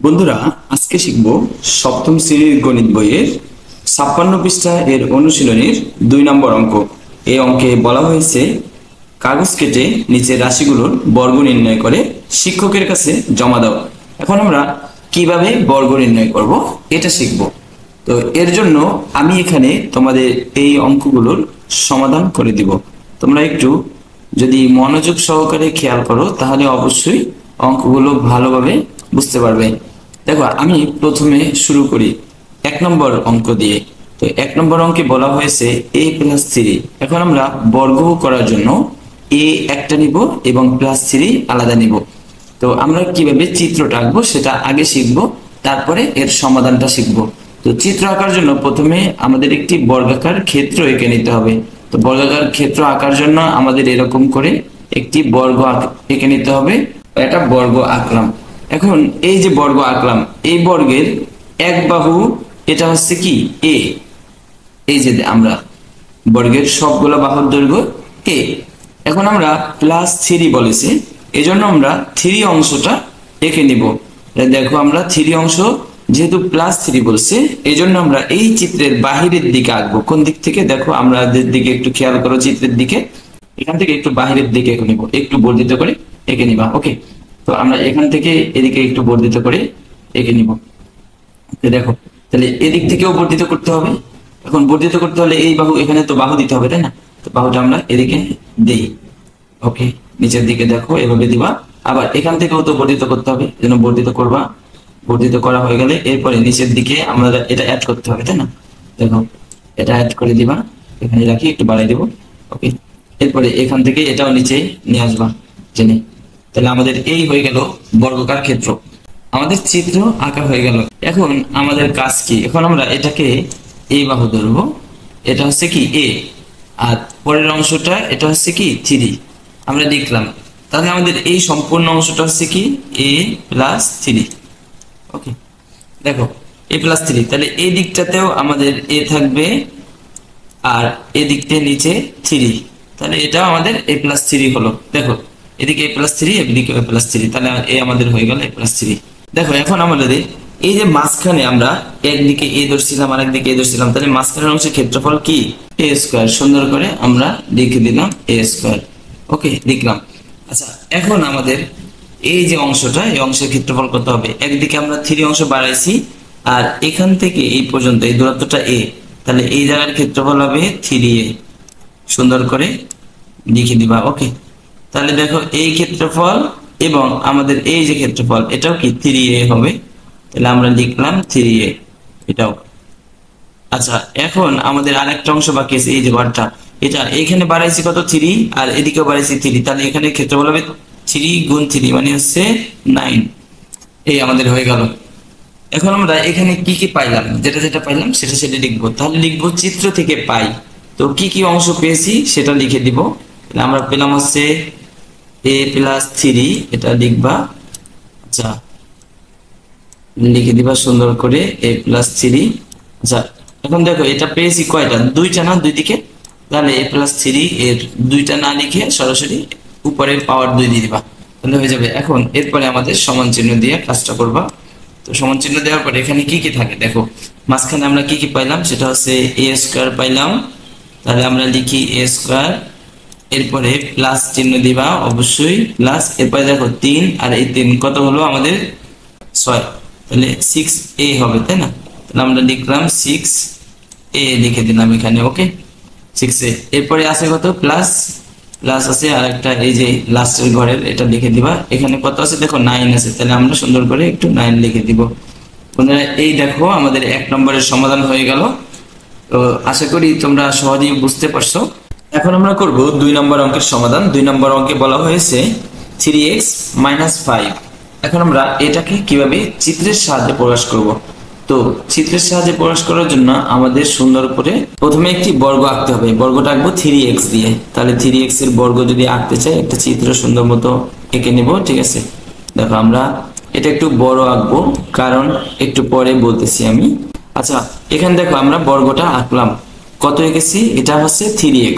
বন্ধুরা, আজকে শিখব সপ্তম শ্রেণীর গণিত বইয়ের 56 পৃষ্ঠা এর অনুশীলনীর 2 নম্বর অঙ্ক। এই অঙ্কে বলা হয়েছে কাগজ কেটে নিচের রাশিগুলোর বর্গ নির্ণয় করে শিক্ষকের কাছে জমা দাও। এখন আমরা কিভাবে বর্গ নির্ণয় করব এটা শিখব। তো এর জন্য আমি এখানে তোমাদের এই অঙ্কগুলোর সমাধান করে দিব। তোমরা একটু যদি মনোযোগ সহকারে খেয়াল করো তাহলে অবশ্যই অঙ্কগুলো ভালোভাবে বুঝতে পারবে। দেখো, আমি প্রথমে শুরু করি 1 নম্বর অঙ্ক দিয়ে। তো 1 নম্বর অঙ্কে বলা হয়েছে a+3। এখন আমরা বর্গ করার জন্য a একটা নিব এবং +3 আলাদা নিব। তো আমরা কিভাবে চিত্রটা আঁকবো সেটা আগে শিখবো, তারপরে এর সমাধানটা শিখবো। তো চিত্র আঁকার জন্য প্রথমে আমাদের একটি বর্গাকার ক্ষেত্র এঁকে নিতে হবে। তো বর্গাকার ক্ষেত্র আঁকার জন্য আমাদের এরকম করে একটি বর্গ এঁকে নিতে হবে। এটা বর্গ আঁকলাম। এখন এই যে বর্গ আঁকলাম, এই বর্গের এক বাহু এটা হচ্ছে কি a। এই যে আমরা বর্গের সবগুলো বাহুর দৈর্ঘ্য a। এখন আমরা +3 বলেছে, এজন্য আমরা 3 অংশটা এঁকে নিব। দেখো, আমরা 3 অংশ যেহেতু +3 বলছে এজন্য আমরা এই চিত্রের বাহিরের দিকে আঁকবো। কোন দিক থেকে? দেখো, আমাদের দিকে একটু খেয়াল করো, চিত্রের দিকে। এখান থেকে একটু বাহিরের দিকে এঁকে নিব, একটু বর্ধিত করে এঁকে নিবা। ওকে, তো আমরা এখান থেকে এদিকে একটু বর্ধিত করে এঁকে নিব। দেখো, তাহলে এদিক থেকেও বর্ধিত করতে হবে। এখন বর্ধিত করতে হলে এই বাহু, এখানে তো বাহু দিতে হবে, তাই না? তো বাহুটা আমরা এদিকে দেই। ওকে, নিচের দিকে দেখো এভাবে দিবা। আবার এখান থেকেও তো বর্ধিত করতে হবে, যেন বর্ধিত করবা। বর্ধিত করা হয়ে গেলে এরপরে নিচের দিকে আমরা এটা অ্যাড করতে হবে, তাই না? দেখো, এটা অ্যাড করে দিবা, এখানে রাখি, একটু বাড়াই দিব। ওকে, এরপরে এখান থেকে এটাও নিচে নিয়ে আসবা জেনে। তাহলে আমাদের এই হয়ে গেল বর্গাকার ক্ষেত্র। আমাদের চিত্র আঁকা হয়ে গেল। এখন আমাদের কাজ কি? এখন আমরা এটাকে এই বাহু ধরবো, এটা হচ্ছে কি a, আর পরের অংশটা এটা হচ্ছে কি 3 আমরা লিখলাম। তাহলে আমাদের এই সম্পূর্ণ অংশটা হচ্ছে কি a+3। ওকে, দেখো a+3, তাহলে এই দিকটাতেও আমাদের a থাকবে আর এই দিকতে নিচে 3, তাহলে এটাও আমাদের a+3 হলো। দেখো, এদিকে a+3, এদিকে a+3, তাহলে এ আমাদের হয়ে গেল a+3। দেখো, এখন আমাদের এই যে মাঝখানে আমরা একদিকে a ধরছিলাম আর একদিকে a ধরছিলাম, তাহলে মাঝখানের অংশের ক্ষেত্রফল কি a²। সুন্দর করে আমরা লিখে দিলাম a²। ওকে, লিখলাম। আচ্ছা, এখন আমাদের এই যে অংশটা, এই অংশের ক্ষেত্রফল কত হবে? একদিকে আমরা 3 অংশ বাড়াইছি আর এখান থেকে এই পর্যন্ত এই দূরত্বটা a, তাহলে এই জায়গার ক্ষেত্রফল হবে 3a। সুন্দর করে লিখে দিবা। ওকে, তাহলে দেখো এই ক্ষেত্রফল এবং আমাদের এই যে ক্ষেত্রফল এটাও কি 3a হবে। তাহলে আমরা লিখলাম 3a এটাও। আচ্ছা, এখন আমাদের আরেকটা অংশ বাকি আছে, এই যে ঘরটা, এটা এখানে বাড়াইছি কত 3 আর এদিকেও বাড়াইছি 3, তাহলে এখানে ক্ষেত্রফল হবে 3 গুণ 3 মানে হচ্ছে 9। এই আমাদের হয়ে গেল। এখন আমরা এখানে কি কি পাইলাম, যেটা যেটা পাইলাম সেটা সেটা লিখবো। তাহলে লিখবো চিত্র থেকে পাই। তো কি কি অংশ পেয়েছি সেটা লিখে দিব। আমরা পেলাম হচ্ছে a+3, এটা লিখবা। আচ্ছা, লিখে দিবা সুন্দর করে a+3। আচ্ছা, এখন দেখো এটা পেয়েছি কয়টা? 2টা না, 2 দিকে। তাহলে a+3 এর 2টা না লিখে সরাসরি উপরের পাওয়ার 2 দিয়ে দিবা, তাহলে হয়ে যাবে। এখন এরপরে আমাদের সমান চিহ্ন দিয়ে কাজটা করবা। তো সমান চিহ্ন দেওয়ার পরে এখানে কি কি থাকে দেখো, মাঝখানে আমরা কি কি পাইলাম সেটা হচ্ছে a² পাইলাম। তাহলে আমরা লিখি a², এরপরে প্লাস চিহ্ন দিবা অবশ্যই প্লাস। এরপরে দেখো 3 আর এই 3 কত হলো আমাদের 6, তাহলে 6a হবে, তাই না? তাহলে আমরা লিখলাম 6a লিখে দিলাম এখানে। ওকে, 6a। এরপরে আছে কত? প্লাস আছে আর একটা, এই যে লাস্টের ঘরের এটা লিখে দিবা। এখানে কত আছে দেখো 9 আছে, তাহলে আমরা সুন্দর করে একটু 9 লিখে দিব। বন্ধুরা, এই দেখো আমাদের 1 নম্বরের সমাধান হয়ে গেল। তো আশা করি তোমরা সহজেই বুঝতে পারছো। এখন আমরা করব 2 নম্বর অঙ্কের সমাধান। 2 নম্বর অঙ্কে বলা হয়েছে 3x - 5। এখন আমরা এটাকে কিভাবে চিত্রের সাহায্যে প্রকাশ করব। তো চিত্রের সাহায্যে প্রকাশ করার জন্য আমাদের সুন্দর করে প্রথমে একটি বর্গ আঁকতে হবে। বর্গটা আঁকবো 3x দিয়ে। তাহলে 3x এর বর্গ যদি আঁকতে চাই একটা চিত্র সুন্দর মতো এঁকে নেব, ঠিক আছে? দেখো, আমরা এটা একটু বড় আঁকবো কারণ একটু পরে বলতেছি আমি। আচ্ছা, এখানে দেখো আমরা বর্গটা আঁকলাম, কত এঁকেছি? এটা হচ্ছে 3x।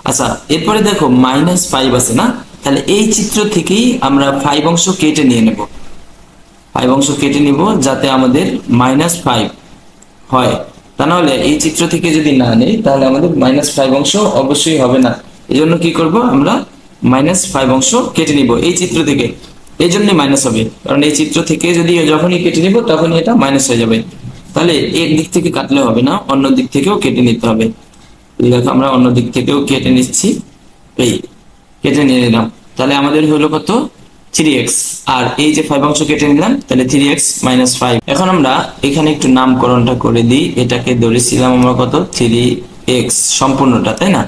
আচ্ছা, এরপরে দেখো -5 আছে না, তাহলে এই চিত্র থেকেই আমরা 5 অংশ কেটে নিয়ে নেব। 5 অংশ কেটে নিব যাতে আমাদের -5 হয়। তা নাহলে এই চিত্র থেকে যদি না নেই তাহলে আমাদের -5 অংশ অবশ্যই হবে না। এজন্য কি করব, আমরা -5 অংশ কেটে নিব এই চিত্র থেকে। এই জন্যই মাইনাস হবে, কারণ এই চিত্র থেকে যদি যখনই কেটে নিব তখনই এটা মাইনাস হয়ে যাবে। তাহলে এক দিক থেকে কাটলে হবে না, অন্য দিক থেকেও কেটে নিতে হবে। দেখো আমরা অন্য দিক থেকেও কেটে নিচ্ছি, এই কেটে নিয়ে নিলাম। তাহলে আমাদের হলো কত, 3x। আর এই যে 5 অংশ কেটে নিলাম, তাহলে 3x - 5। এখন আমরা এখানে একটু নামকরণটা করে দিই। এটাকে ধরেছিলাম আমরা কত, 3x সম্পূর্ণটা, তাই না?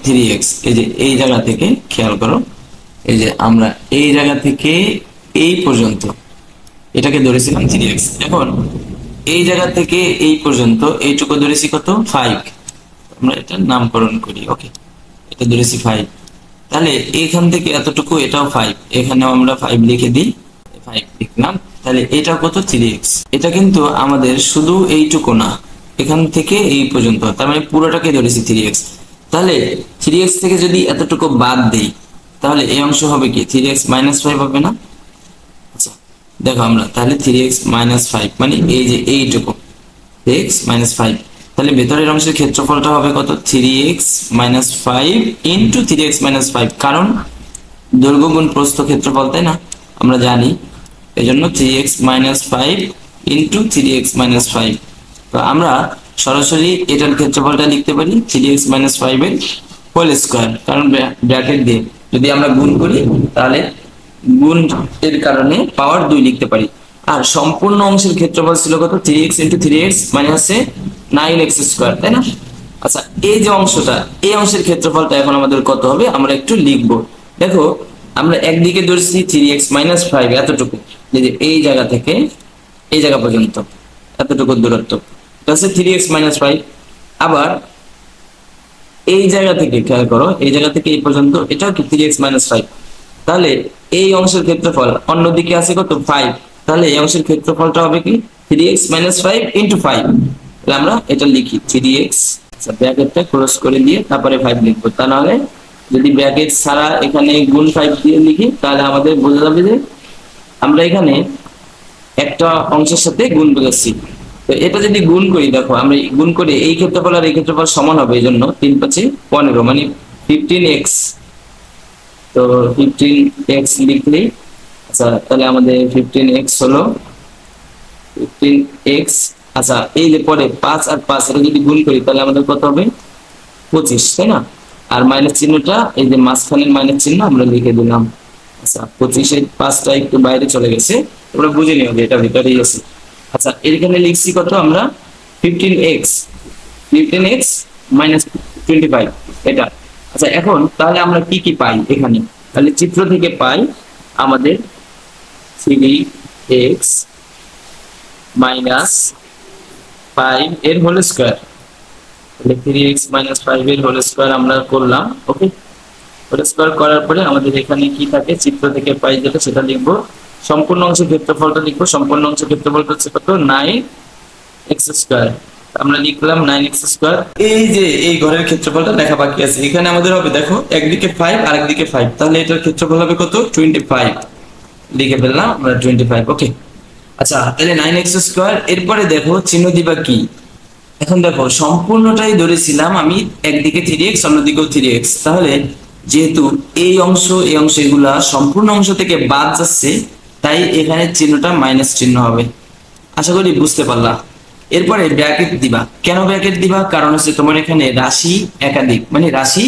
3x এই যে এই জায়গা থেকে খেয়াল করো, এই যে আমরা এই জায়গা থেকে এই পর্যন্ত এটাকে ধরেছিলাম 3x। এখন এই জায়গা থেকে এই পর্যন্ত এইটুকু ধরেছি কত, 5। আমরা এটা নামকরণ করি, ওকে, এটা ধরেছি 5। তাহলে এখান থেকে এতটুকু, এটাও 5, এখানেও আমরা 5 লিখে দিই, 5 লিখলাম। তাহলে এটা কত, 3x। এটা কিন্তু আমাদের শুধু এইটুকু না, এখান থেকে এই পর্যন্ত, তার মানে পুরোটাকে ধরেছি 3x। তাহলে 3x থেকে যদি এতটুকু বাদ দেই তাহলে এই অংশ হবে কি, 3x - 5 হবে না? আচ্ছা দেখো আমরা তাহলে 3x - 5 মানে এই যে এইটুকু 3x - 5, তাহলে ভেতরের অংশের ক্ষেত্রফলটা হবে কত, 3x - 5 ইন্টু 3x - 5, কারণ দৈর্ঘ্য গুণ প্রস্থ ক্ষেত্রফল, তাই না? আমরা জানি, এজন্য 3x - 5 ইন্টু 3x - 5। তো আমরা সরাসরি এটার ক্ষেত্রফলটা লিখতে পারি 3x - 5 এর হোল স্কয়ার, কারণ ব্র্যাকেট দিয়ে যদি আমরা গুণ করি তাহলে গুণ এর কারণে পাওয়ার 2 লিখতে পারি। আর সম্পূর্ণ অংশের ক্ষেত্রফল ছিল কত, 3x ইন্টু 3x মানে হচ্ছে 9x স্কয়ার, তাই না? আচ্ছা এই যে অংশটা, এই অংশের ক্ষেত্রফলটা এখন আমাদের কত হবে আমরা একটু লিখবো। দেখো আমরা একদিকে ধরছি 3x - 5 এতটুকু, যে এই জায়গা থেকে এই জায়গা পর্যন্ত এতটুকু দূরত্ব, এটা হচ্ছে 3x - 5। আবার এই জায়গা থেকে খেয়াল করো, এই জায়গা থেকে এই পর্যন্ত এটাও কি 3x - 5। তাহলে এই অংশের ক্ষেত্রফল অন্যদিকে আছে কত, 5। তাহলে এই অংশের ক্ষেত্রফলটা হবে কি 3x - 5 ইন্টু 5। তাহলে আমরা এটা লিখি 3x, আচ্ছা ব্র্যাকেটটা ক্লোজ করে দিয়ে তারপরে 5 লিখবো। তা নাহলে যদি ব্র্যাকেট ছাড়া এখানে গুণ 5 দিয়ে লিখি তাহলে আমাদের বোঝা যাবে যে আমরা এখানে একটা অংশের সাথে গুণ বোঝাচ্ছি। তো এটা যদি গুণ করি, দেখো আমরা গুণ করে এই ক্ষেত্রফল আর এই ক্ষেত্রফল সমান হবে, এই জন্য 3 × 5 = 15 মানে 15x। তো 15x লিখলেই, আচ্ছা তাহলে আমাদের 15x হলো 15x। আচ্ছা এই যে পরে 5 আর 5 এটা যদি গুণ করি তাহলে আমাদের কত হবে, 25, তাই না? আর মাইনাস চিহ্নটা এই যে মাঝখানের মাইনাস চিহ্ন আমরা লিখে দিলাম। আচ্ছা 25 এর 5টা একটু বাইরে চলে গেছে, তোমরা বুঝে নিও যে এটা ভিতরেই আছে। আচ্ছা এখানে লিখছি কত আমরা, 15x - 25 এটা। আচ্ছা এখন তাহলে আমরা কি কি পাই এখানে, তাহলে চিত্র থেকে পাই আমাদের 3x - 5 এর হোল স্কয়ার। তাহলে 3x - 5 এর হোল স্কয়ার আমরা করলাম, ওকে। হোল স্কয়ার করার পরে আমাদের এখানে কি থাকে, চিত্র থেকে পাই যেটা সেটা লিখবো। সম্পূর্ণ অংশের ক্ষেত্রফলটা লিখবো, সম্পূর্ণ অংশের ক্ষেত্রফলটা হচ্ছে কত, 9x স্কয়ার। আমরা লিখলাম 9x স্কয়ার। এই যে এই ঘরের ক্ষেত্রফলটা দেখা বাকি আছে, এখানে আমাদের হবে দেখো একদিকে 5 আর একদিকে 5, তাহলে এটার ক্ষেত্রফল হবে কত, 25। লিখে ফেললাম আমরা 25, ওকে। আচ্ছা তাহলে 9x স্কয়ার। এরপরে দেখো চিহ্ন দিবা কি, এখন দেখো সম্পূর্ণটাই ধরেছিলাম আমি একদিকে 3x অন্যদিকেও 3x, তাহলে যেহেতু এই অংশ এই অংশ এগুলা সম্পূর্ণ অংশ থেকে বাদ যাচ্ছে তাই এখানে চিহ্নটা মাইনাস চিহ্ন হবে। আশা করি বুঝতে পারলা। এরপরে ব্র্যাকেট দিবা, কেন ব্র্যাকেট দিবা, কারণ হচ্ছে তোমার এখানে রাশি একাধিক মানে রাশি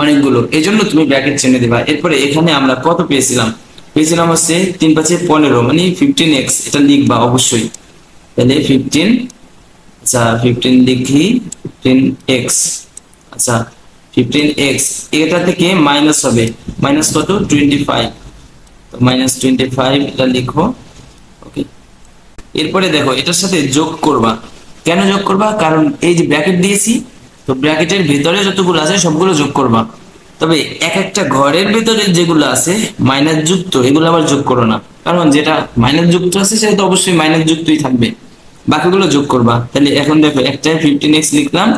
অনেকগুলো, এজন্য তুমি ব্র্যাকেট চিহ্ন দিবা। এরপরে এখানে আমরা কত পেয়েছিলাম হচ্ছে 3 × 5 = 15 মানে 15x, এটা লিখবা অবশ্যই। তাহলে 15, আচ্ছা 15 লিখি 15x। আচ্ছা 15x এটা থেকে মাইনাস হবে, মাইনাস কত, 25, তো -25 এটা লিখো, ওকে। এরপরে দেখো এটার সাথে যোগ করবা, কেন যোগ করবা, কারণ এই যে ব্র্যাকেট দিয়েছি তো ব্র্যাকেটের ভিতরে যতগুলো আছে সবগুলো যোগ করবা। তবে এক একটা ঘরের ভিতরে যেগুলো আছে মাইনাস যুক্ত এগুলো আবার যোগ করো না, কারণ যেটা মাইনাস যুক্ত আছে সেটা তো অবশ্যই মাইনাস যুক্তই থাকবে, বাকিগুলো যোগ করবা। তাহলে এখন দেখো একটাই 15x লিখলাম,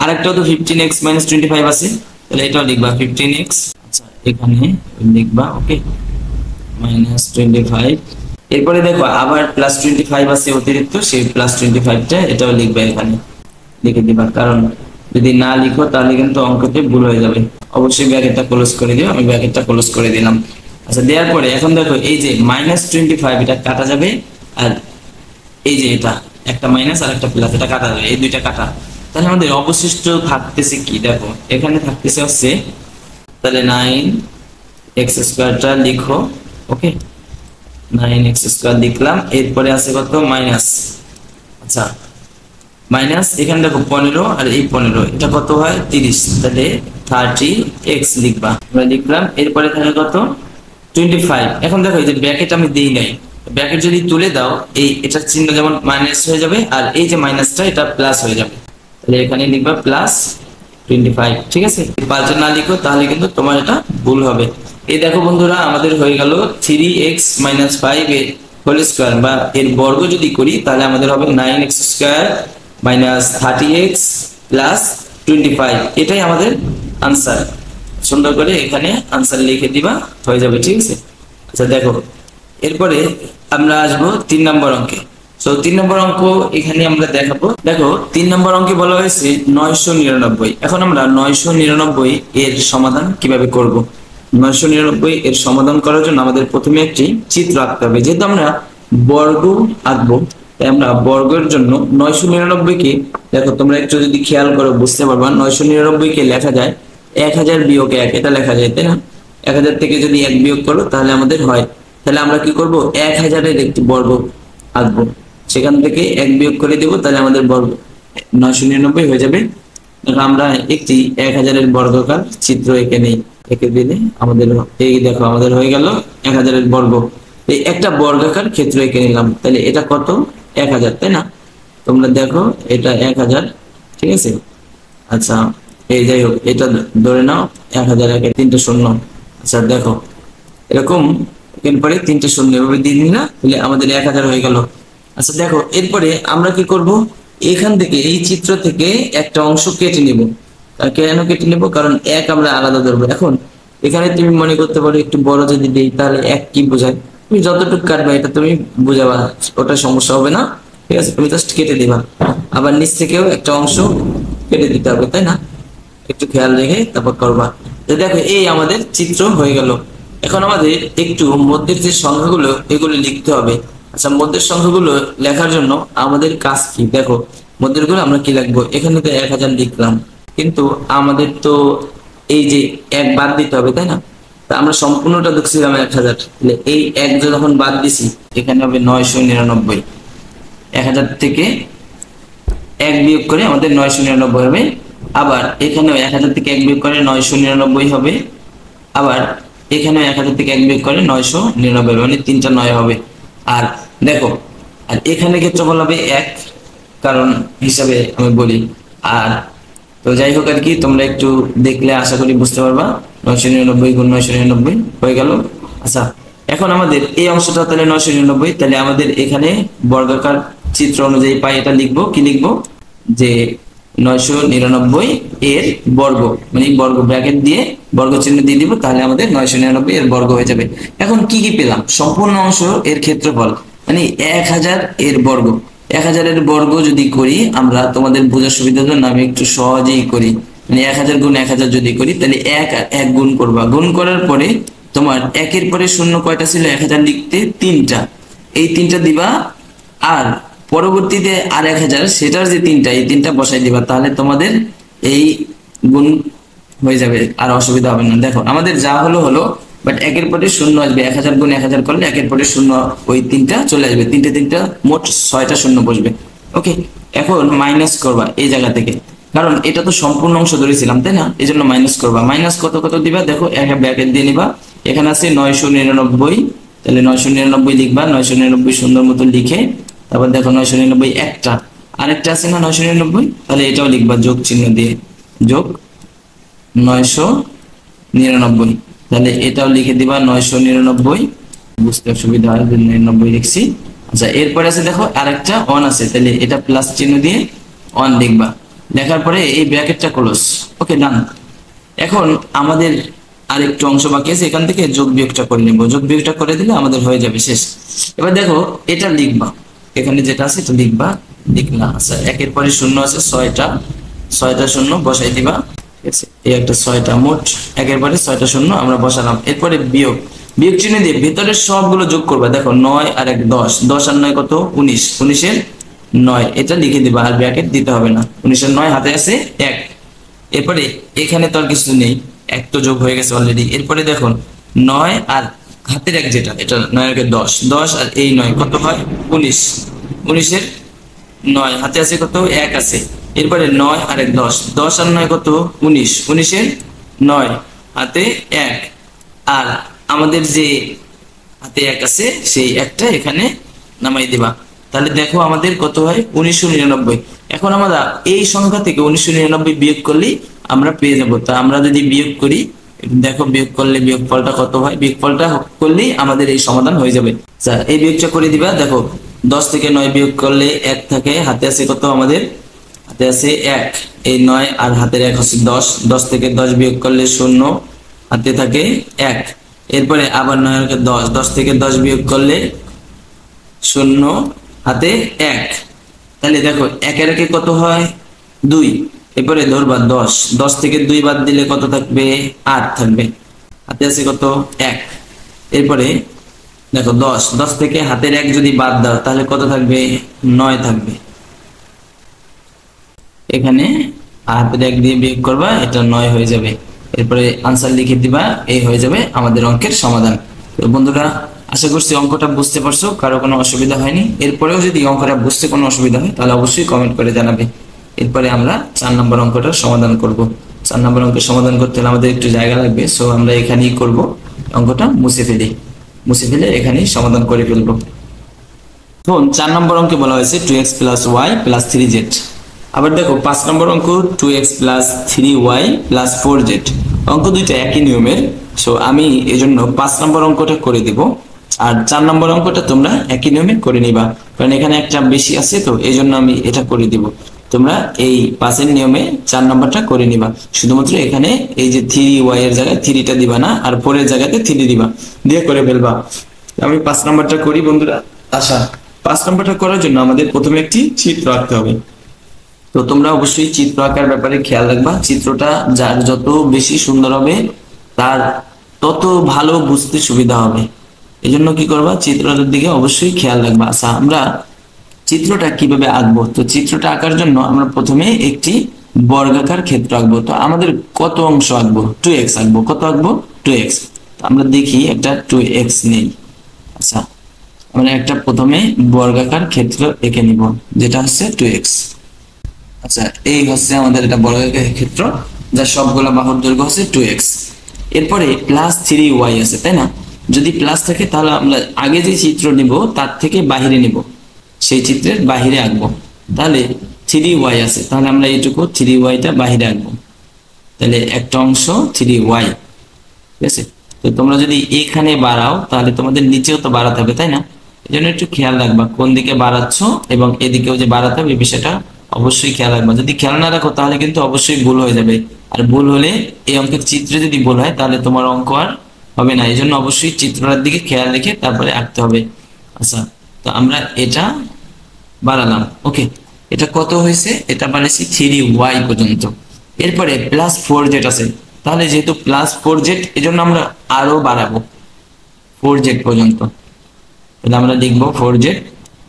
আরেকটাও তো 15x - 25 আছে, তাহলে এটাও লিখবা 15x। আচ্ছা এখানে লিখবা, ওকে, -25। এরপরে দেখো আবার +25 আছে অতিরিক্ত, সেই +25টা এটাও লিখবে, এখানে লিখে দিবা, কারণ যদি না লিখো তাহলে কিন্তু অঙ্কতে ভুল হয়ে যাবে। অবশ্যই ব্র্যাকেটটা ক্লোজ করে দিও, আমি ব্র্যাকেটটা ক্লোজ করে দিলাম। আচ্ছা, দেওয়ার পরে এখন দেখো এই যে -25 এটা কাটা যাবে, আর এই যে এটা একটা মাইনাস আর একটা প্লাস, এটা কাটা যাবে, এই দুইটা কাটা। তাহলে আমাদের অবশিষ্ট থাকতেছে কি, দেখো এখানে থাকতেছে হচ্ছে, তাহলে 9x² লিখো। ওকে, 9x² লিখলাম। এরপরে আছে কত, মাইনাস। আচ্ছা, মাইনাস এখানে দেখো 15 আর এই 15, এটা কত হয় 30, তাহলে 30x লিখবা, আমরা লিখলাম। এরপরে থাকে কত, 25। এখন দেখো এই যে ব্র্যাকেট আমি দেই নাই, ব্র্যাকেট যদি তুলে দাও এই এটার চিহ্ন যেমন মাইনাস হয়ে যাবে, আর এই যে মাইনাসটা এটা প্লাস হয়ে যাবে, তাহলে এখানে লিখবা +25। ঠিক আছে, পাল্টে না লিখো তাহলে কিন্তু তোমার এটা ভুল হবে। এই দেখো বন্ধুরা, আমাদের হয়ে গেল 3x - 5 এর হোল স্কয়ার, বা এর বর্গ যদি করি তাহলে আমাদের হবে 9x² - 30x + 25। এটাই আমাদের আনসার। সুন্দর করে এখানে আনসার লিখে দিবা, হয়ে যাবে। ঠিক আছে, আচ্ছা দেখো এরপরে আমরা আসবো 3 নম্বর অঙ্কে। সো 3 নম্বর অঙ্ক এখানে আমরা দেখাবো। দেখো 3 নম্বর অঙ্কে বলা হয়েছে 999। এখন আমরা 999 এর সমাধান কিভাবে করব। 999 এর সমাধান করার জন্য আমাদের প্রথমে একটি চিত্র আঁকতে হবে। যেহেতু আমরা বর্গ আঁকবো, তাই আমরা বর্গের জন্য 999 কে, দেখো তোমরা একটু যদি খেয়াল করো বুঝতে পারবা, 999 কে লেখা যায় 1000 - 1, এটা লেখা যায়, তাই না? 1000 থেকে যদি 1 বিয়োগ করো তাহলে আমাদের হয়, তাহলে আমরা কি করব, 1000 এর একটি বর্গ আঁকবো, সেখান থেকে 1 বিয়োগ করে দেব, তাহলে আমাদের বর্গ 999 হয়ে যাবে। আমরা একটি 1000 এর বর্গাকার চিত্র এঁকে নেই, এঁকে দিলে আমাদের এই দেখো আমাদের হয়ে গেল 1000 এর বর্গ। এই একটা বর্গাকার ক্ষেত্র এঁকে নিলাম, তাহলে এটা কত, 1000, তাই না? তোমরা দেখো এটা 1000। ঠিক আছে, আচ্ছা এই যাই হোক, এটা ধরে নাও 1000 একে 3টে শূন্য। আচ্ছা দেখো এরকম এরপরে 3টে শূন্য এভাবে দিয়ে দিই না, তাহলে আমাদের 1000 হয়ে গেল। আচ্ছা দেখো এরপরে আমরা কি করব, এখান থেকে এই চিত্র থেকে একটা অংশ কেটে নিব। কেন কেটে নিব, কারণ 1 আমরা আলাদা ধরবো। এখন এখানে তুমি মনে করতে পারো একটু বড় যদি দেই তাহলে 1 কি বোঝায়, তুমি যতটুকু কাটবা এটা তুমি বুঝাবা, ওটা সমস্যা হবে না। ঠিক আছে, তুমি জাস্ট কেটে দিবা। আবার নিচ থেকেও একটা অংশ কেটে দিতে হবে, তাই না? একটু খেয়াল রেখে তারপর করবা। তো দেখো এই আমাদের চিত্র হয়ে গেল। এখন আমাদের একটু মধ্যের যে সংখ্যাগুলো এগুলো লিখতে হবে। আচ্ছা, মধ্যের সংখ্যাগুলো লেখার জন্য আমাদের কাজ কি, দেখো মধ্যের গুলো আমরা কি লিখবো, এখানে তো 1000 লিখলাম, কিন্তু আমাদের তো এই যে 1 বাদ দিতে হবে, তাই না? তা আমরা সম্পূর্ণটা দেখছিলাম 1000, তাহলে এই 1 যখন বাদ দিছি এখানে হবে 999। 1000 থেকে 1 বিয়োগ করে আমাদের 999 হবে। আবার এখানেও 1000 থেকে 1 বিয়োগ করে 999 হবে। আবার এখানেও 1000 থেকে 1 বিয়োগ করে 999, মানে 3টা 9 হবে। আর দেখো, আর এখানে ক্ষেত্রফল হবে 1, কারণ হিসাবে আমি বলি। আর তো যাই হোক আর কি, তোমরা একটু দেখলে আশা করি বুঝতে পারবা। 999 গুণ 999 হয়ে গেল। আচ্ছা, এখন আমাদের এই অংশটা তাহলে 999, তাহলে আমাদের এখানে বর্গাকার চিত্র অনুযায়ী পাই, এটা লিখবো, কি লিখবো, যে 999 এর বর্গ, মানে বর্গ ব্র্যাকেট দিয়ে বর্গ চিহ্ন দিয়ে দিব, তাহলে আমাদের 999 এর বর্গ হয়ে যাবে। এখন কি কি পেলাম, সম্পূর্ণ অংশ এর ক্ষেত্রফল, মানে 1000 এর বর্গ। 1000 এর বর্গ যদি করি আমরা, তোমাদের বোঝার সুবিধার জন্য আমি একটু সহজেই করি, মানে 1000 গুণ 1000 যদি করি, তাহলে 1 আর 1 গুণ করবা। গুণ করার পরে তোমার 1 এর পরে শূন্য কয়টা ছিল 1000 লিখতে, 3টা, এই 3টা দিবা। আর পরবর্তীতে আর 1000 সেটার যে 3টা, এই 3টা বসাই দিবা, তাহলে তোমাদের এই গুণ হয়ে যাবে, আর অসুবিধা হবে না। দেখো আমাদের যা হলো হলো, বাট 1 এর পরে শূন্য আসবে, 1000 গুণ 1000 করলে 1 এর পরে শূন্য, ওই 3টা চলে আসবে, 3টা মোট 6টা শূন্য বসবে। ওকে, এখন মাইনাস করবা এই জায়গা থেকে, কারণ এটা তো সম্পূর্ণ অংশ ধরেছিলাম, তাই না? এই জন্য মাইনাস করবা। মাইনাস কত কত দিবা, দেখো একটা ব্র্যাকেট দিয়ে নিবা। এখানে আছে 999, তাহলে 999 লিখবা। 999 সুন্দর মতো লিখে তারপর দেখো 999 একটা, আরেকটা আছে না 999, তাহলে এটাও লিখবা যোগ চিহ্ন দিয়ে, যোগ 999, তাহলে এটাও লিখে দিবা 999, বুঝতে সুবিধা হয় 99 লিখছি। আচ্ছা, এরপরে আছে দেখো আরেকটা 1 আছে, তাহলে এটা প্লাস চিহ্ন দিয়ে 1 লিখবা। লেখার পরে এই ব্র্যাকেটটা ক্লোজ। ওকে, ডান। এখন আমাদের আরেকটু অংশ বাকি আছে, এখান থেকে যোগ বিয়োগটা করে নেব। যোগ বিয়োগটা করে দিলে আমাদের হয়ে যাবে, শেষ। এবার দেখো এটা লিখবা, এখানে যেটা আছে এটা লিখবা, লিখলা। আচ্ছা, একের পরে শূন্য আছে, ছয়টা শূন্য বসাই দিবা, ঠিক আছে। এই একটা ছয়টা, মোট একের পরে ছয়টা শূন্য আমরা বসালাম। এরপরে বিয়োগ, বিয়োগ চিহ্ন দিয়ে ভেতরের সবগুলো যোগ করবা। দেখো 9 আর 1 10, 10 আর 9 কত? 19, 19 এর 9 এটা লিখে দিবা, আর ব্র্যাকেট দিতে হবে না। 19 এর 9 হাতে আছে 1। এরপরে এখানে তো আর কিছু নেই, 1 তো যোগ হয়ে গেছে অলরেডি। এরপরে দেখো 9 আর হাতের 1 যেটা, এটা 9 এর 10, 10 আর এই 9 কত হয়? 19, 19 এর 9 হাতে আছে কত? 1 আছে। এরপরে 9 আর 1 10, 10 আর 9 কত? 19, 19 এর 9 হাতে 1। আর আমাদের যে হাতে 1 আছে সেই 1টা এখানে নামাই দিবা। তাহলে দেখো আমাদের কত হয়? 1999। এখন আমরা এই সংখ্যা থেকে 1999 বিয়োগ করলেই আমরা পেয়ে যাব। তা আমরা যদি বিয়োগ করি, দেখো বিয়োগ করলে বিয়োগফলটা কত হয়? বিয়োগফলটা করলেই আমাদের এই সমাধান হয়ে যাবে। আচ্ছা, এই বিয়োগটা করে দিবা। দেখো 10 থেকে 9 বিয়োগ করলে 1 থাকে, হাতে আছে কত? আমাদের হাতে আছে 1, এই 9 আর হাতের 1 হচ্ছে 10, 10 থেকে 10 বিয়োগ করলে 0, হাতে থাকে 1। এরপরে আবার 9 আর 10, 10 থেকে 10 বিয়োগ করলে 0, হাতে 1। তাহলে দেখো 1 এর 1 কত হয়? 2। এরপরে ধরবা 10, 10 থেকে 2 বাদ দিলে কত থাকবে? 8 থাকবে, হাতে আছে কত? 1। এরপরে দেখো 10, 10 থেকে হাতের 1 যদি বাদ দাও তাহলে কত থাকবে? 9 থাকবে। এখানে হাতের 1 দিয়ে বিয়োগ করবা, এটা 9 হয়ে যাবে। এরপরে আনসার লিখে দিবা, এই হয়ে যাবে আমাদের অঙ্কের সমাধান। তো বন্ধুরা, আশা করছি অঙ্কটা বুঝতে পারছো, কারো কোনো অসুবিধা হয়নি। এরপরেও যদি অঙ্কটা বুঝতে কোনো অসুবিধা হয় তাহলে অবশ্যই কমেন্ট করে জানাবে। এরপরে আমরা 4 নম্বর অঙ্কটার সমাধান করব। 4 নম্বর অঙ্কের সমাধান করতে হলে আমাদের একটু জায়গা লাগবে, সো আমরা এখানেই করব। অঙ্কটা মুছে ফেলে এখানেই সমাধান করে ফেলবো। এখন 4 নম্বর অঙ্কে বলা হয়েছে 2x + y + 3z। আবার দেখো 5 নম্বর অঙ্ক 2x + 3y + 4z। অঙ্ক দুইটা একই নিয়মের, সো আমি এজন্য 5 নম্বর অঙ্কটা করে দিব, আর 4 নম্বর অঙ্কটা তোমরা একই নিয়মে করে নিবা, কারণ এখানে একটা বেশি আছে, তো এইজন্য আমি এটা করে দিব। তোমরা এই 5 এর নিয়মে 4 নম্বরটা করে নিবা। শুধুমাত্র এখানে এই যে 3y এর জায়গায় 3টা দিবা না, আর 4 এর জায়গাতে 3 দিবা, দিয়ে করে ফেলবা। আমি 5 নম্বরটা করি বন্ধুরা। আচ্ছা, 5 নম্বরটা করার জন্য আমাদের প্রথমে একটি চিত্র আঁকতে হবে। তো তোমরা অবশ্যই চিত্র আঁকার ব্যাপারে খেয়াল রাখবা। চিত্রটা যার যত বেশি সুন্দর হবে তার তত ভালো বুঝতে সুবিধা হবে। এজন্য কি করবা? চিত্রটার দিকে অবশ্যই খেয়াল রাখবা। আচ্ছা, আমরা চিত্রটা কিভাবে আঁকবো? তো চিত্রটা আঁকার জন্য আমরা প্রথমে একটি বর্গাকার ক্ষেত্র আঁকবো। তো আমাদের কত অংশ আঁকবো? 2x আঁকবো। কত আঁকবো? 2x। আমরা দেখি একটা 2x নেই। আচ্ছা, আমরা একটা প্রথমে বর্গাকার ক্ষেত্র এঁকে নিব, যেটা হচ্ছে 2x। আচ্ছা, এই হচ্ছে আমাদের এটা বর্গাকার ক্ষেত্র, যার সবগুলো বাহুর দৈর্ঘ্য হচ্ছে 2x। এরপরে +3y আছে, তাই না? যদি প্লাস থাকে তাহলে আমরা আগে যে চিত্র নিব তার থেকে বাহিরে নিব, সেই চিত্রের বাহিরে আঁকবো। তাহলে 3y আছে, তাহলে আমরা এইটুকু 3yটা বাহিরে আঁকবো। তাহলে একটা অংশ 3y, ঠিক আছে? তো তোমরা যদি এখানে বাড়াও তাহলে তোমাদের নিচেও তো বাড়াতে হবে, তাই না? এই জন্য একটু খেয়াল রাখবা কোন দিকে বাড়াচ্ছ, এবং এদিকেও যে বাড়াতে হবে এই বিষয়টা অবশ্যই খেয়াল রাখবা। যদি খেয়াল না রাখো তাহলে কিন্তু অবশ্যই ভুল হয়ে যাবে, আর ভুল হলে এই অঙ্কের চিত্রে যদি ভুল হয় তাহলে তোমার অঙ্ক আর হবে না। এই জন্য অবশ্যই চিত্রটার দিকে খেয়াল রেখে তারপরে আঁকতে হবে। আচ্ছা, তো আমরা এটা বাড়ালাম, ওকে। এটা কত হয়েছে? এটা বাড়াইছি 3y পর্যন্ত। এরপরে +4z আছে, তাহলে যেহেতু +4z এই জন্য আমরা আরো বাড়াবো 4z পর্যন্ত। তাহলে আমরা লিখবো 4z,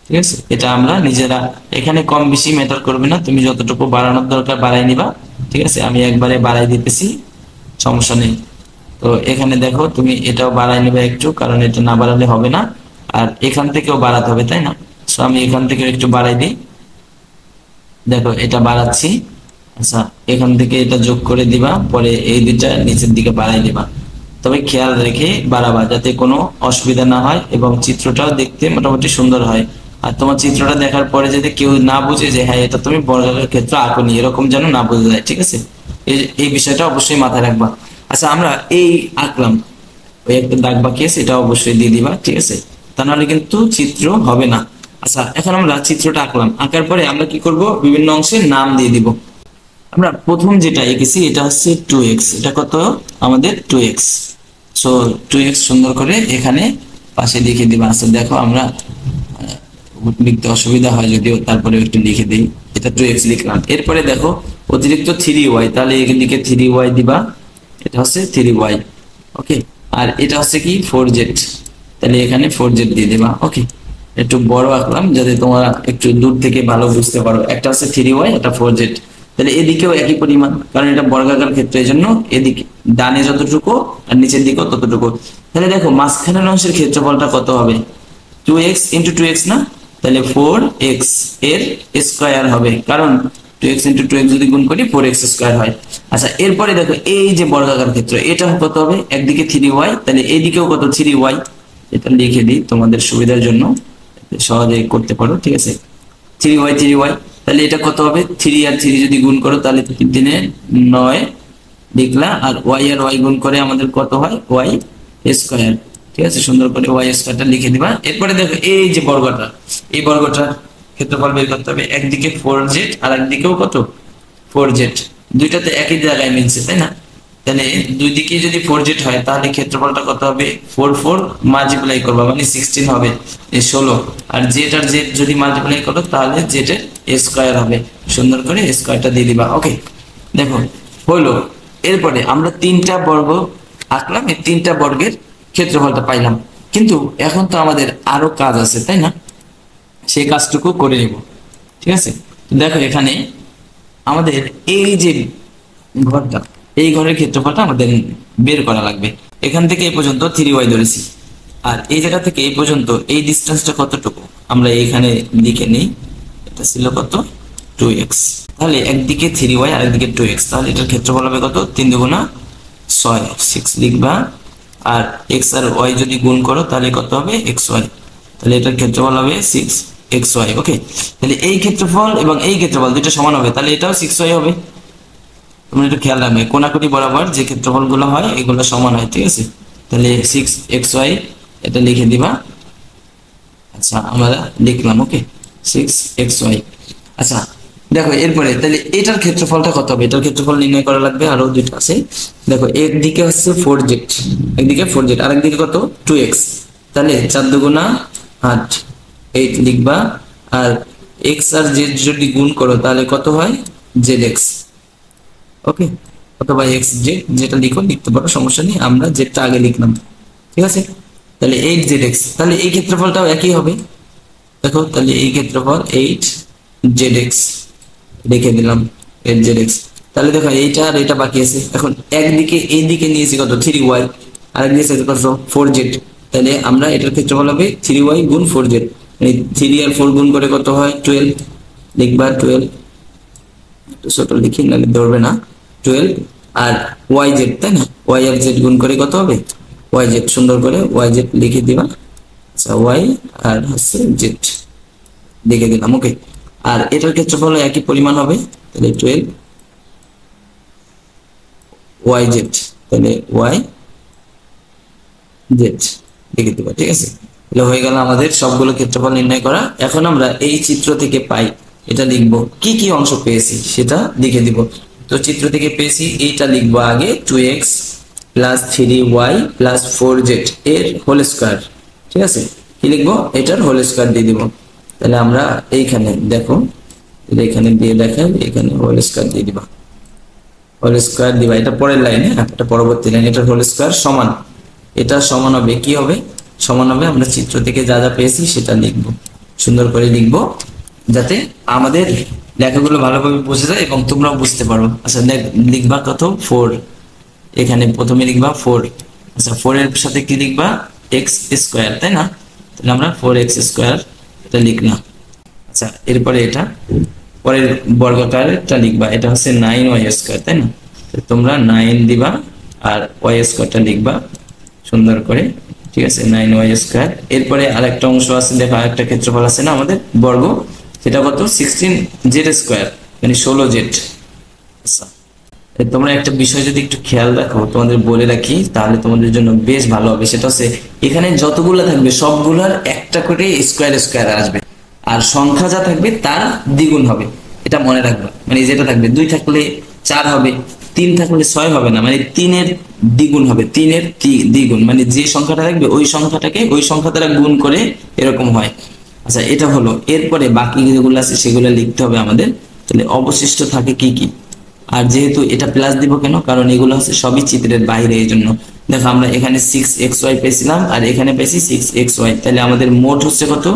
ঠিক আছে? এটা আমরা নিজেরা, এখানে কম বেশি ম্যাটার করবে না, তুমি যতটুকু বাড়ানোর দরকার বাড়াই নিবা, ঠিক আছে? আমি একবারে বাড়াই দিতেছি, সমস্যা নেই। তো এখানে দেখো তুমি এটাও বাড়াই নিবে একটু, কারণ এটা না বাড়ালে হবে না, আর এখান থেকেও বাড়াতে হবে, তাই না? সো আমি এখান থেকে একটু বাড়াই দিই, দেখো এটা বাড়াচ্ছি। আচ্ছা, এখান থেকে এটা যোগ করে দিবা, পরে এই দুইটা নিচের দিকে বাড়াই দিবা। তবে খেয়াল রেখে বাড়াবা যাতে কোনো অসুবিধা না হয় এবং চিত্রটাও দেখতে মোটামুটি সুন্দর হয়। আর তোমার চিত্রটা দেখার পরে যদি কেউ না বুঝে যে হ্যাঁ এটা তুমি বর্গাকার ক্ষেত্র আঁকোনি, এরকম যেন না বোঝা যায়, ঠিক আছে? এই বিষয়টা অবশ্যই মাথায় রাখবা। আচ্ছা, আমরা এই আঁকলাম, ওই একটা দাগ বাকি আছে, এটা অবশ্যই দিয়ে দিবা, ঠিক আছে? তা নাহলে কিন্তু চিত্র হবে না। আচ্ছা, এখন আমরা চিত্রটা আঁকলাম, আঁকার পরে আমরা কি করব? বিভিন্ন অংশের নাম দিয়ে দিব। আমরা প্রথম যেটা এঁকেছি এটা হচ্ছে 2x, এটা কত আমাদের 2x। সো 2x সুন্দর করে এখানে পাশে লিখে দিবা। আচ্ছা দেখো আমরা লিখতে অসুবিধা হয় যদিও, তারপরে একটু লিখে দিই। এটা 2x লিখলাম। এরপরে দেখো অতিরিক্ত 3y, তাহলে এদিকে 3y দিবা, এটা হচ্ছে 3y। ওকে, আর এটা হচ্ছে কি 4z, তাহলে এখানে 4z দিয়ে দিবা। ওকে, একটু বড় আঁকলাম যাতে তোমরা একটু দূর থেকে ভালো বুঝতে পারো। একটা হচ্ছে 3y, এটা 4z, তাহলে এদিকেও একই পরিমাণ, কারণ এটা বর্গাকার ক্ষেত্র, এই জন্য এদিকে ডানে যতটুকু আর নিচের দিকেও ততটুকু। তাহলে দেখো মাঝখানের অংশের ক্ষেত্রফলটা কত হবে, 2x ইন্টু 2x না, তাহলে 4x এর স্কয়ার হবে, কারণ 2x ইন্টু 2x যদি গুণ করি 4x স্কয়ার হয়। আচ্ছা এরপরে দেখো এই যে বর্গাকার ক্ষেত্র, এটা কত হবে, একদিকে 3y, তাহলে এইদিকেও কত 3y। এটা লিখে দিই তোমাদের সুবিধার জন্য, সহজে করতে পারো। ঠিক আছে, 3y 3y, তাহলে এটা কত হবে, 3 আর 3 যদি গুণ করো তাহলে 3 দিনে 9 লিখলা, আর y আর y গুণ করে আমাদের কত হয়, y স্কয়ার। ঠিক আছে, সুন্দর করে y স্কয়ারটা লিখে দিবা। এরপরে দেখো এই যে বর্গটা, এই বর্গটার ক্ষেত্রফল বের করতে হবে। একদিকে 4z আর একদিকেও কত 4z, দুইটাতে একই জায়গায় মিলছে তাই না, তাহলে দুই দিকে যদি 4z হয় তাহলে ক্ষেত্রফলটা কত হবে, 4 মাল্টিপ্লাই করবা মানে 16 হবে, 16। আর z আর z যদি মাল্টিপ্লাই করো তাহলে z এর স্কয়ার হবে। সুন্দর করে স্কয়ারটা দিয়ে দিবা। ওকে, দেখো হলো। এরপরে আমরা 3টা বর্গ আঁকলাম, এই 3টা বর্গের ক্ষেত্রফলটা পাইলাম, কিন্তু এখন তো আমাদের আরো কাজ আছে তাই না, সেই কাজটুকু করে নেব। ঠিক আছে, তো দেখো এখানে আমাদের এই যে ঘরটা, এই ঘরের ক্ষেত্রফলটা আমাদের বের করা লাগবে। এখান থেকে এই পর্যন্ত 3y ধরেছি, আর এই জায়গা থেকে এই পর্যন্ত এই ডিস্টেন্সটা কতটুকু আমরা এইখানে লিখে নিই। এটা ছিল কত, 2x, তাহলে একদিকে 3y আর একদিকে 2x, তাহলে এটার ক্ষেত্রফল হবে কত, 3 দুগুণা 6, 6 লিখবা। আর x আর y যদি গুণ করো তাহলে কত হবে, xy, তাহলে এটার ক্ষেত্রফল হবে 6xy। ওকে, তাহলে এই ক্ষেত্রফল এবং এই ক্ষেত্রফল দুটো সমান হবে, তাহলে এটাও 6y হবে। তোমরা একটু খেয়াল রাখবে, কোনাকুনি বরাবর যে ক্ষেত্রফল গুলো হয় এগুলো সমান হয়। ঠিক আছে, তাহলে 6xy এটা লিখে দিবা। আচ্ছা আমরা লিখলাম। ওকে, 6xy। আচ্ছা দেখো এরপরে তাহলে এটার ক্ষেত্রফলটা কত হবে, এটার ক্ষেত্রফল নির্ণয় করা লাগবে। আরো দুটো আছে, দেখো একদিকে হচ্ছে 4z, একদিকে 4z আর একদিকে কত 2x, তাহলে 4 দুগুণা 8, 8 লিখবা। আর x আর z যদি গুণ করো তাহলে কত হয়, zx। ওকে, অথবা x z, যেটা লিখো লিখতে পারো, সমস্যা নেই, আমরা যেটা আগে লিখলাম। ঠিক আছে, তাহলে 8zx, তাহলে এই ক্ষেত্রফলটাও একই হবে। দেখো তাহলে এই ক্ষেত্রফল 8zx লিখে দিলাম, 8zx। তাহলে দেখো এইটা আর এটা বাকি আছে। এখন একদিকে এইদিকে নিয়েছি কত 3y, আর একদিকে কত 4z, তাহলে আমরা এটার ক্ষেত্রফল হবে 3y গুণ 4z, মানে 3 আর 4 গুণ করে কত হয় 12 লিখবা। 12 ছোট লিখি নাহলে ধরবে না, 12 আর yz তাই না, y আর z গুণ করে কত হবে yz, সুন্দর করে yz লিখে দিবা। আচ্ছা y আর হচ্ছে z লিখে দিলাম। ওকে, আর এটার ক্ষেত্রফল একই পরিমাণ হবে, তাহলে 12 yz, তাহলে yz লিখে দিবা। ঠিক আছে, তাহলে হয়ে গেল আমাদের সবগুলো ক্ষেত্রফল নির্ণয় করা। এখন আমরা এই চিত্র থেকে পাই এটা লিখবো, কি কি অংশ পেয়েছি সেটা লিখে দিব। তো চিত্র থেকে পেয়েছি এইটা লিখবো আগে, 2x plus 3y plus 4z এর হোল স্কয়ার। ঠিক আছে, কি লিখবো, এটার হোল স্কয়ার দিয়ে দিব। তাহলে আমরা এইখানে দেখো, এখানে দিয়ে দেখাই, এখানে হোল স্কয়ার দিয়ে দিবা, হোল স্কয়ার দিবা। এটা পরের লাইনে, এটা পরবর্তী লাইন। এটার হোল স্কয়ার সমান, এটা সমান হবে, কি হবে, সমান হবে, আমরা চিত্র থেকে যা যা পেয়েছি সেটা লিখবো, সুন্দর করে লিখবো যাতে আমাদের লেখাগুলো ভালোভাবে বুঝে যায় এবং তোমরাও বুঝতে পারো। আচ্ছা লিখবা কত 4, এখানে প্রথমে লিখবা 4। আচ্ছা 4 এর সাথে কি লিখবা, এক্স স্কয়ার তাই না, তাহলে আমরা 4x স্কয়ার এটা লিখলাম। আচ্ছা এরপরে এটা পরের বর্গাকারটা লিখবা, এটা হচ্ছে 9y স্কয়ার তাই না, তোমরা 9 দিবা আর y স্কয়ারটা লিখবা সুন্দর করে। ঠিক আছে, 9y স্কয়ার। এরপরে আরেকটা অংশ আছে, দেখো আরেকটা ক্ষেত্রফল আছে না আমাদের বর্গ, সেটা কত 16z স্কয়ার, মানে 16z। আচ্ছা তোমরা একটা বিষয় যদি একটু খেয়াল রাখো, তোমাদের বলে রাখি, তাহলে তোমাদের জন্য বেশ ভালো হবে। সেটা হচ্ছে এখানে যতগুলো থাকবে সবগুলোর একটা করে স্কয়ার স্কয়ার আসবে, আর সংখ্যা যা থাকবে তার দ্বিগুণ হবে। এটা এটা মনে রাখবে, মানে যেটা থাকবে 2 থাকলে 4 হবে, 3 থাকলে 6 হবে না, মানে 3-এর দ্বিগুণ হবে, 3-এর দ্বিগুণ, মানে যে সংখ্যাটা থাকবে ওই সংখ্যাটাকে ওই সংখ্যা দ্বারা গুণ করে এরকম হয়। আচ্ছা, এটা হলো। এরপরে বাকি যেগুলো আছে সেগুলো লিখতে হবে আমাদের। তাহলে অবশিষ্ট থাকে কি কি, আর যেহেতু এটা প্লাস দিব কেন, কারণ এগুলো হচ্ছে সবই চিত্রের বাইরে, এই জন্য। দেখো আমরা এখানে 6xy পেয়েছিলাম আর এখানে পেয়েছি 6xy, তাহলে আমাদের মোট হচ্ছে কত,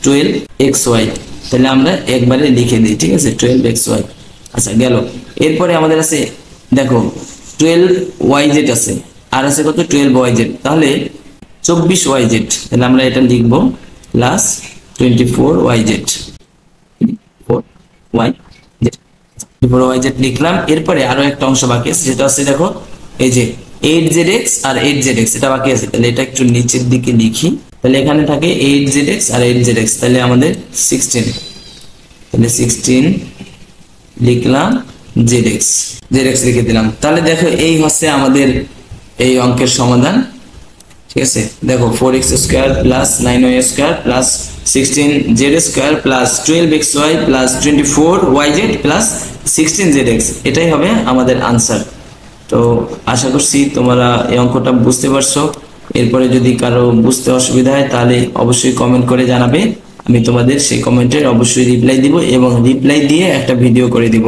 12xy। তাহলে আমরা একবারে লিখে দিই, ঠিক আছে, 12xy। আচ্ছা, গেল। এরপরে আমাদের আছে দেখো 12yz আছে, আর আছে কত, 12yz, তাহলে 24yz। তাহলে আমরা এটা লিখবো প্লাস 24yz, 4yz লিখলাম। এরপরে আরো একটা অংশ বাকি আছে, যেটা আছে দেখো এই যে 8zx আর 8zx, এটা বাকি আছে। তাহলে এটা একটু নিচের দিকে লিখি। তাহলে এখানে থাকে 8zx আর 8zx, তাহলে আমাদের 16, তাহলে 16 লিখলাম, zx লিখে দিলাম। তাহলে দেখো এই হচ্ছে আমাদের এই অঙ্কের সমাধান, ঠিক আছে। দেখো 4x square plus 9y square plus 16z square plus 12xy plus 24yz plus 16zx, এটাই হবে আমাদের আনসার। তো আশা করছি তোমরা এই অঙ্কটা বুঝতে পারছো। এরপরে যদি কারো বুঝতে অসুবিধা হয় তাহলে অবশ্যই কমেন্ট করে জানাবে, আমি তোমাদের সেই কমেন্টের অবশ্যই রিপ্লাই দিব এবং রিপ্লাই দিয়ে একটা ভিডিও করে দিব।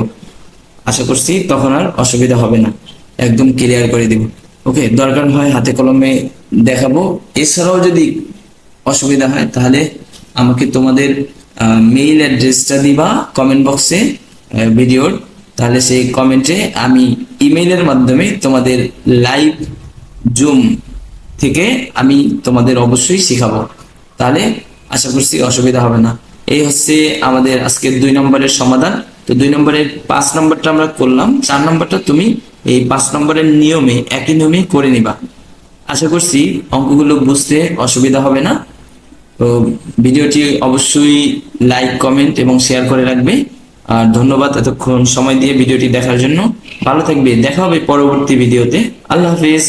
আশা করছি তখন আর অসুবিধা হবে না, একদম ক্লিয়ার করে দিব। ওকে, দরকার হয় হাতে কলমে দেখাবো। এছাড়াও যদি অসুবিধা হয় তাহলে আমাকে তোমাদের মেইল অ্যাড্রেসটা দিবা কমেন্ট বক্সে ভিডিওর, তাহলে সেই কমেন্টে আমি ইমেইলের মাধ্যমে তোমাদের লাইভ জুম থেকে আমি তোমাদের অবশ্যই শেখাবো, তাহলে আশা করছি অসুবিধা হবে না। এই হচ্ছে আমাদের আজকের 2 নম্বরের সমাধান। তো 2 নম্বরের 5 নম্বরটা আমরা করলাম, 4 নম্বরটা তুমি এই 5 নম্বরের নিয়মে একই নিয়মে করে নিবা। আশা করছি অঙ্কগুলো বুঝতে অসুবিধা হবে না। তো ভিডিওটি অবশ্যই লাইক, কমেন্ট এবং শেয়ার করে রাখবে। আর ধন্যবাদ এতক্ষণ সময় দিয়ে ভিডিওটি দেখার জন্য। ভালো থাকবে, দেখা হবে পরবর্তী ভিডিওতে। আল্লাহ হাফেজ।